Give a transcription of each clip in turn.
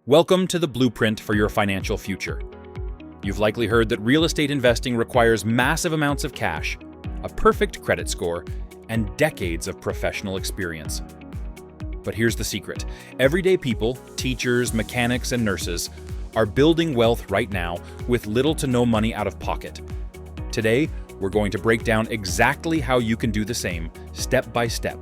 Welcome to the blueprint for your financial future. You've likely heard that real estate investing requires massive amounts of cash, a perfect credit score, and decades of professional experience. But here's the secret. Everyday people, teachers, mechanics, and nurses are building wealth right now with little to no money out of pocket. Today, we're going to break down exactly how you can do the same, step by step.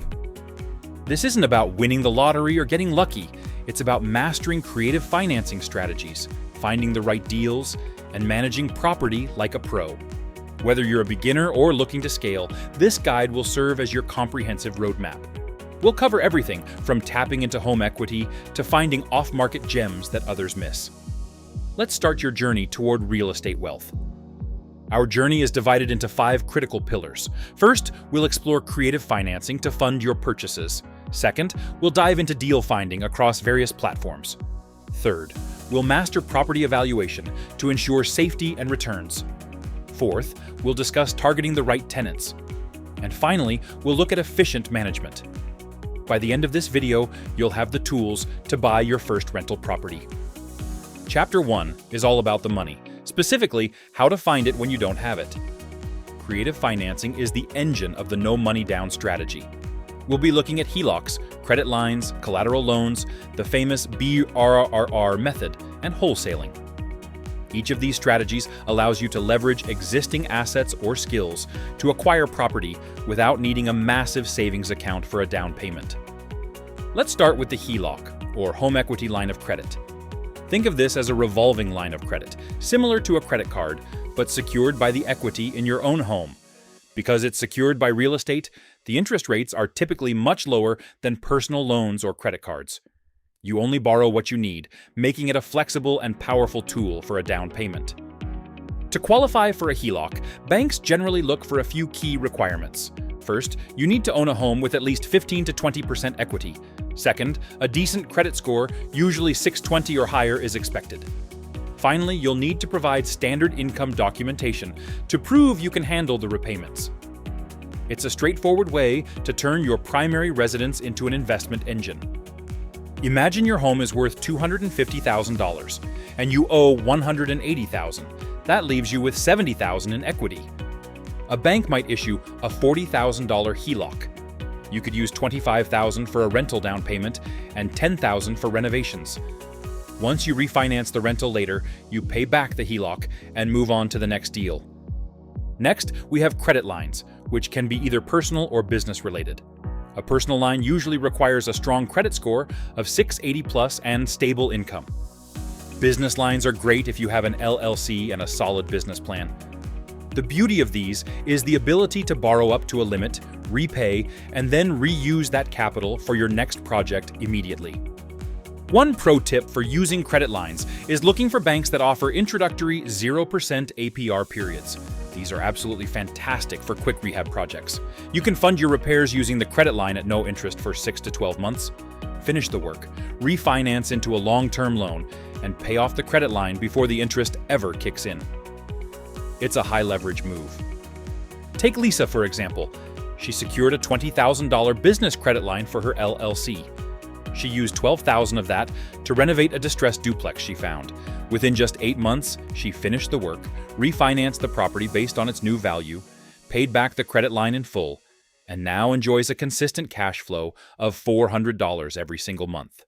This isn't about winning the lottery or getting lucky. It's about mastering creative financing strategies, finding the right deals, and managing property like a pro. Whether you're a beginner or looking to scale, this guide will serve as your comprehensive roadmap. We'll cover everything from tapping into home equity to finding off-market gems that others miss. Let's start your journey toward real estate wealth. Our journey is divided into 5 critical pillars. First, we'll explore creative financing to fund your purchases. Second, we'll dive into deal finding across various platforms. Third, we'll master property evaluation to ensure safety and returns. Fourth, we'll discuss targeting the right tenants. And finally, we'll look at efficient management. By the end of this video, you'll have the tools to buy your first rental property. Chapter 1 is all about the money, specifically how to find it when you don't have it. Creative financing is the engine of the no money down strategy. We'll be looking at HELOCs, credit lines, collateral loans, the famous BRRR method, and wholesaling. Each of these strategies allows you to leverage existing assets or skills to acquire property without needing a massive savings account for a down payment. Let's start with the HELOC, or home equity line of credit. Think of this as a revolving line of credit, similar to a credit card, but secured by the equity in your own home. Because it's secured by real estate, the interest rates are typically much lower than personal loans or credit cards. You only borrow what you need, making it a flexible and powerful tool for a down payment. To qualify for a HELOC, banks generally look for a few key requirements. First, you need to own a home with at least 15 to 20% equity. Second, a decent credit score, usually 620 or higher, is expected. Finally, you'll need to provide standard income documentation to prove you can handle the repayments. It's a straightforward way to turn your primary residence into an investment engine. Imagine your home is worth $250,000 and you owe $180,000. That leaves you with $70,000 in equity. A bank might issue a $40,000 HELOC. You could use $25,000 for a rental down payment and $10,000 for renovations. Once you refinance the rental later, you pay back the HELOC and move on to the next deal. Next, we have credit lines, which can be either personal or business related. A personal line usually requires a strong credit score of 680 plus and stable income. Business lines are great if you have an LLC and a solid business plan. The beauty of these is the ability to borrow up to a limit, repay, and then reuse that capital for your next project immediately. One pro tip for using credit lines is looking for banks that offer introductory 0% APR periods. These are absolutely fantastic for quick rehab projects. You can fund your repairs using the credit line at no interest for 6 to 12 months. Finish the work, refinance into a long-term loan, and pay off the credit line before the interest ever kicks in. It's a high-leverage move. Take Lisa, for example. She secured a $20,000 business credit line for her LLC. She used $12,000 of that to renovate a distressed duplex she found. Within just 8 months, she finished the work, refinanced the property based on its new value, paid back the credit line in full, and now enjoys a consistent cash flow of $400 every single month.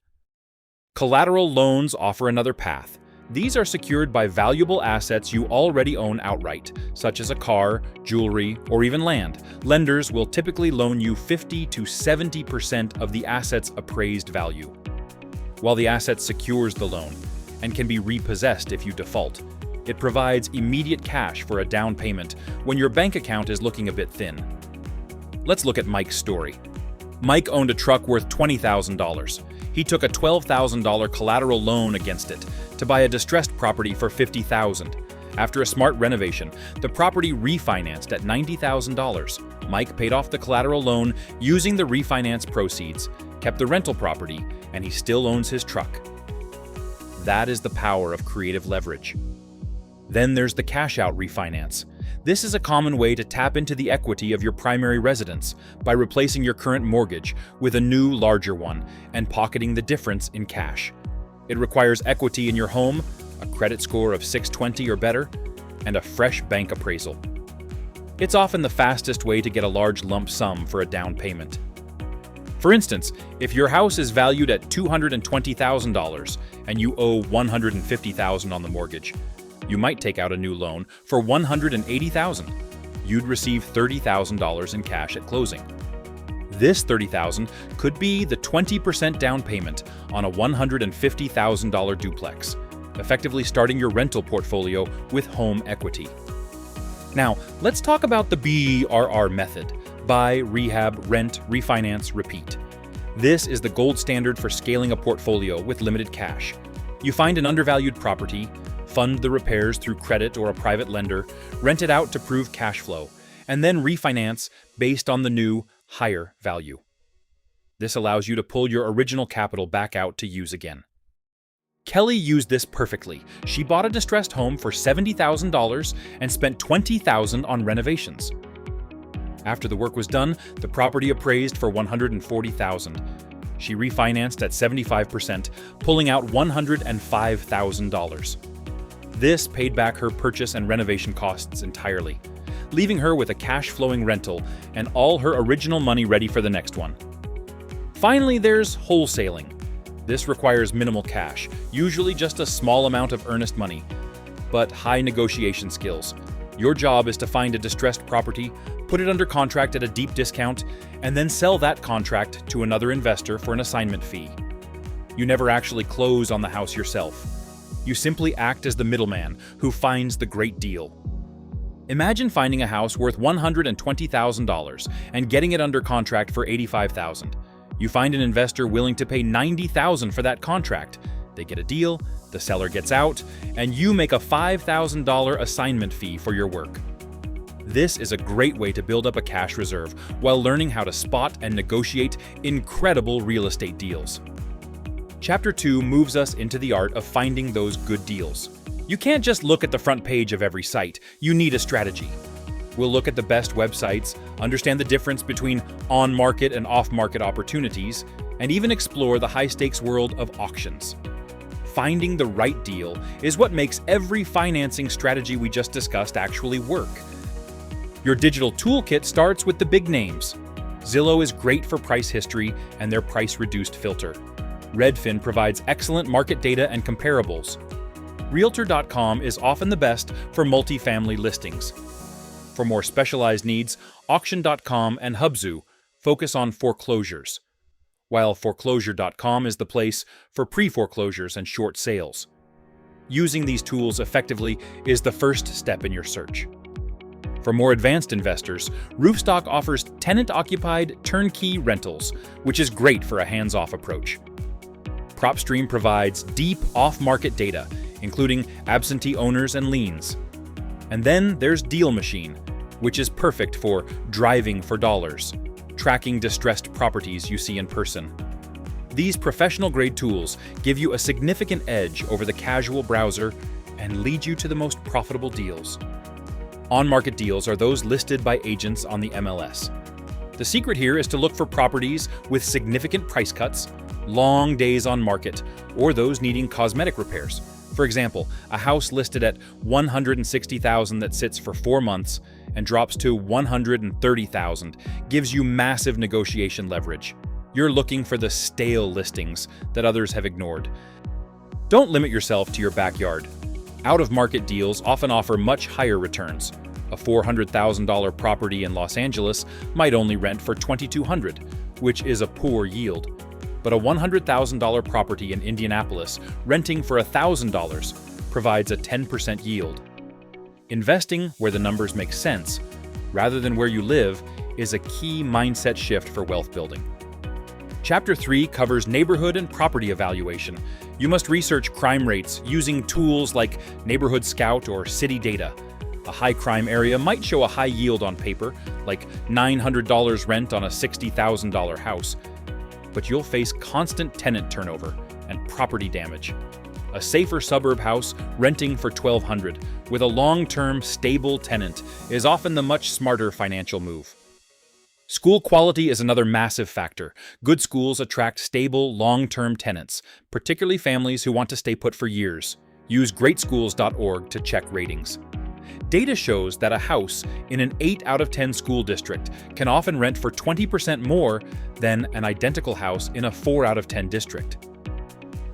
Collateral loans offer another path. These are secured by valuable assets you already own outright, such as a car, jewelry, or even land. Lenders will typically loan you 50 to 70% of the asset's appraised value. While the asset secures the loan and can be repossessed if you default, it provides immediate cash for a down payment when your bank account is looking a bit thin. Let's look at Mike's story. Mike owned a truck worth $20,000. He took a $12,000 collateral loan against it to buy a distressed property for $50,000. After a smart renovation, the property refinanced at $90,000. Mike paid off the collateral loan using the refinance proceeds, kept the rental property, and he still owns his truck. That is the power of creative leverage. Then there's the cash-out refinance. This is a common way to tap into the equity of your primary residence by replacing your current mortgage with a new, larger one and pocketing the difference in cash. It requires equity in your home, a credit score of 620 or better, and a fresh bank appraisal. It's often the fastest way to get a large lump sum for a down payment. For instance, if your house is valued at $220,000 and you owe $150,000 on the mortgage, you might take out a new loan for $180,000. You'd receive $30,000 in cash at closing. This $30,000 could be the 20% down payment on a $150,000 duplex, effectively starting your rental portfolio with home equity. Now, let's talk about the BRR method: buy, rehab, rent, refinance, repeat. This is the gold standard for scaling a portfolio with limited cash. You find an undervalued property, fund the repairs through credit or a private lender, rent it out to prove cash flow, and then refinance based on the new, higher value. This allows you to pull your original capital back out to use again. Kelly used this perfectly. She bought a distressed home for $70,000 and spent $20,000 on renovations. After the work was done, the property appraised for $140,000. She refinanced at 75%, pulling out $105,000. This paid back her purchase and renovation costs entirely, leaving her with a cash-flowing rental and all her original money ready for the next one. Finally, there's wholesaling. This requires minimal cash, usually just a small amount of earnest money, but high negotiation skills. Your job is to find a distressed property, put it under contract at a deep discount, and then sell that contract to another investor for an assignment fee. You never actually close on the house yourself. You simply act as the middleman who finds the great deal. Imagine finding a house worth $120,000 and getting it under contract for $85,000. You find an investor willing to pay $90,000 for that contract. They get a deal, the seller gets out, and you make a $5,000 assignment fee for your work. This is a great way to build up a cash reserve while learning how to spot and negotiate incredible real estate deals. Chapter 2 moves us into the art of finding those good deals. You can't just look at the front page of every site. You need a strategy. We'll look at the best websites, understand the difference between on-market and off-market opportunities, and even explore the high-stakes world of auctions. Finding the right deal is what makes every financing strategy we just discussed actually work. Your digital toolkit starts with the big names. Zillow is great for price history and their price-reduced filter. Redfin provides excellent market data and comparables. Realtor.com is often the best for multifamily listings. For more specialized needs, Auction.com and Hubzu focus on foreclosures, while Foreclosure.com is the place for pre-foreclosures and short sales. Using these tools effectively is the first step in your search. For more advanced investors, Roofstock offers tenant-occupied turnkey rentals, which is great for a hands-off approach. PropStream provides deep off-market data, including absentee owners and liens. And then there's Deal Machine, which is perfect for driving for dollars, tracking distressed properties you see in person. These professional-grade tools give you a significant edge over the casual browser and lead you to the most profitable deals. On-market deals are those listed by agents on the MLS. The secret here is to look for properties with significant price cuts, long days on market, or those needing cosmetic repairs. For example, a house listed at $160,000 that sits for 4 months and drops to $130,000 gives you massive negotiation leverage. You're looking for the stale listings that others have ignored. Don't limit yourself to your backyard. Out-of-market deals often offer much higher returns. A $400,000 property in Los Angeles might only rent for $2,200, which is a poor yield. But a $100,000 property in Indianapolis renting for $1,000 provides a 10% yield. Investing where the numbers make sense, rather than where you live, is a key mindset shift for wealth building. Chapter 3 covers neighborhood and property evaluation. You must research crime rates using tools like Neighborhood Scout or City Data. A high crime area might show a high yield on paper, like $900 rent on a $60,000 house. But you'll face constant tenant turnover and property damage. A safer suburb house renting for $1,200 with a long-term, stable tenant is often the much smarter financial move. School quality is another massive factor. Good schools attract stable, long-term tenants, particularly families who want to stay put for years. Use greatschools.org to check ratings. Data shows that a house in an 8 out of 10 school district can often rent for 20% more than an identical house in a 4 out of 10 district.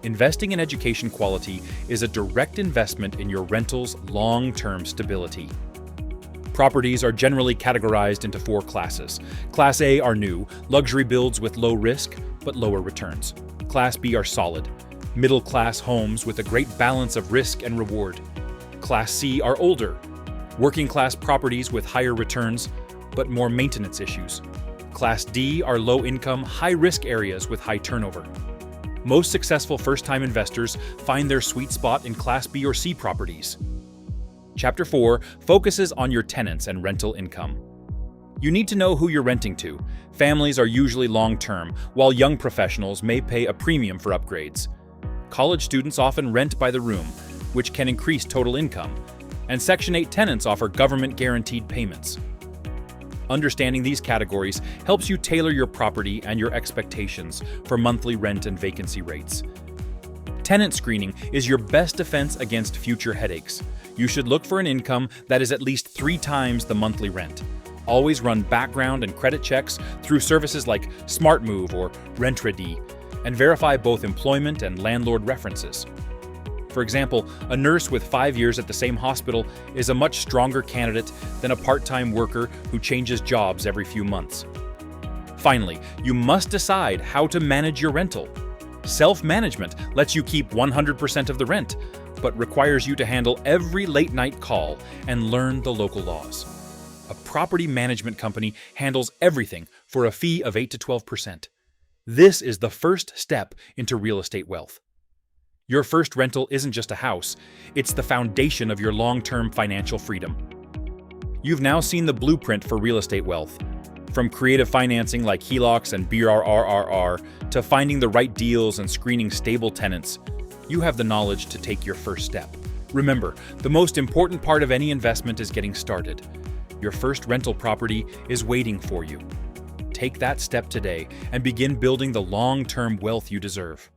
Investing in education quality is a direct investment in your rental's long-term stability. Properties are generally categorized into 4 classes. Class A are new, luxury builds with low risk but lower returns. Class B are solid, middle-class homes with a great balance of risk and reward. Class C are older, working-class properties with higher returns but more maintenance issues. Class D are low-income, high-risk areas with high turnover. Most successful first-time investors find their sweet spot in Class B or C properties. Chapter 4 focuses on your tenants and rental income. You need to know who you're renting to. Families are usually long-term, while young professionals may pay a premium for upgrades. College students often rent by the room, which can increase total income, and Section 8 tenants offer government-guaranteed payments. Understanding these categories helps you tailor your property and your expectations for monthly rent and vacancy rates. Tenant screening is your best defense against future headaches. You should look for an income that is at least 3 times the monthly rent. Always run background and credit checks through services like SmartMove or RentReady, and verify both employment and landlord references. For example, a nurse with 5 years at the same hospital is a much stronger candidate than a part-time worker who changes jobs every few months. Finally, you must decide how to manage your rental. Self-management lets you keep 100% of the rent, but requires you to handle every late-night call and learn the local laws. A property management company handles everything for a fee of 8 to 12%. This is the first step into real estate wealth. Your first rental isn't just a house, it's the foundation of your long-term financial freedom. You've now seen the blueprint for real estate wealth. From creative financing like HELOCs and BRRRR to finding the right deals and screening stable tenants, you have the knowledge to take your first step. Remember, the most important part of any investment is getting started. Your first rental property is waiting for you. Take that step today and begin building the long-term wealth you deserve.